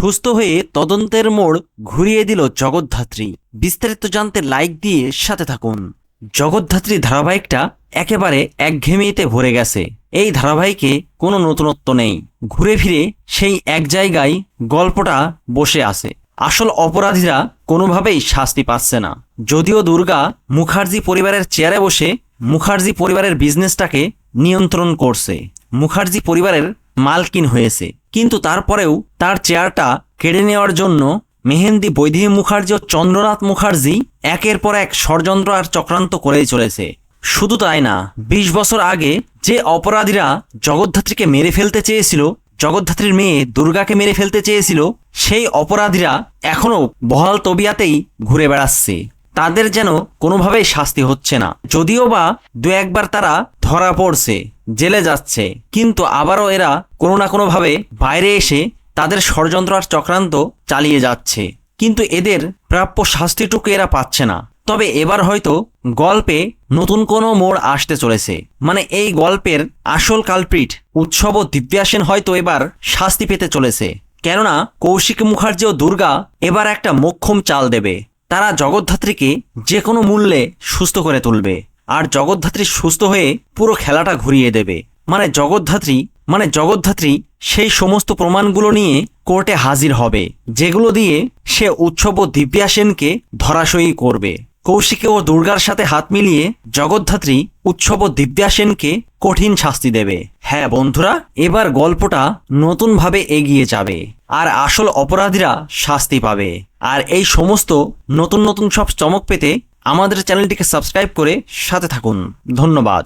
সুস্থ হয়ে তদন্তের মোড় ঘুরিয়ে দিল জগদ্ধাত্রী। বিস্তারিত জানতে লাইক দিয়ে সাথে থাকুন। জগদ্ধাত্রী ধারাবাহিকটা একেবারে একঘেয়েমিতে ভরে গেছে। এই ধারাবাহিকে কোনো নতুনত্ব নেই, ঘুরে ফিরে সেই এক জায়গায় গল্পটা বসে আছে। আসল অপরাধীরা কোনোভাবেই শাস্তি পাচ্ছে না। যদিও দুর্গা মুখার্জি পরিবারের চেয়ারে বসে মুখার্জি পরিবারের বিজনেসটাকে নিয়ন্ত্রণ করছে, মুখার্জি পরিবারের মালকিন হয়েছে, কিন্তু তারপরেও তার চেয়ারটা কেড়ে নেওয়ার জন্য মেহেন্দি বৈদেহী মুখার্জি ও চন্দ্রনাথ মুখার্জি একের পর এক ষড়যন্ত্র আর চক্রান্ত করেই চলেছে। শুধু তাই না, 20 বছর আগে যে অপরাধীরা জগদ্ধাত্রীকে মেরে ফেলতে চেয়েছিল, জগদ্ধাত্রীর মেয়ে দুর্গাকে মেরে ফেলতে চেয়েছিল, সেই অপরাধীরা এখনো বহাল তবিয়াতেই ঘুরে বেড়াচ্ছে। তাদের যেন কোনোভাবেই শাস্তি হচ্ছে না। যদিও বা দু একবার তারা ধরা পড়ছে, জেলে যাচ্ছে, কিন্তু আবারও এরা কোনো না কোনোভাবে বাইরে এসে তাদের ষড়যন্ত্র আর চক্রান্ত চালিয়ে যাচ্ছে। কিন্তু এদের প্রাপ্য শাস্তিটুকু এরা পাচ্ছে না। তবে এবার হয়তো গল্পে নতুন কোনো মোড় আসতে চলেছে। মানে এই গল্পের আসল কালপ্রিট উৎসব ও দিব্যাসেন হয়তো এবার শাস্তি পেতে চলেছে। কেননা কৌশিক মুখার্জি ও দুর্গা এবার একটা মোক্ষম চাল দেবে। তারা জগদ্ধাত্রীকে যে কোনো মূল্যে সুস্থ করে তুলবে, আর জগদ্ধাত্রী সুস্থ হয়ে পুরো খেলাটা ঘুরিয়ে দেবে। মানে জগদ্ধাত্রী সেই সমস্ত প্রমাণগুলো নিয়ে কোর্টে হাজির হবে, যেগুলো দিয়ে সে উৎসব ও দিব্যাসেনকে ধরাশয়ী করবে। কৌশিকে ও দুর্গার সাথে হাত মিলিয়ে জগদ্ধাত্রী উৎসব ও দিব্যাসেনকে কঠিন শাস্তি দেবে। হ্যাঁ বন্ধুরা, এবার গল্পটা নতুনভাবে এগিয়ে যাবে আর আসল অপরাধীরা শাস্তি পাবে। আর এই সমস্ত নতুন নতুন সব চমক পেতে আমাদের চ্যানেলটিকে সাবস্ক্রাইব করে সাথে থাকুন। ধন্যবাদ।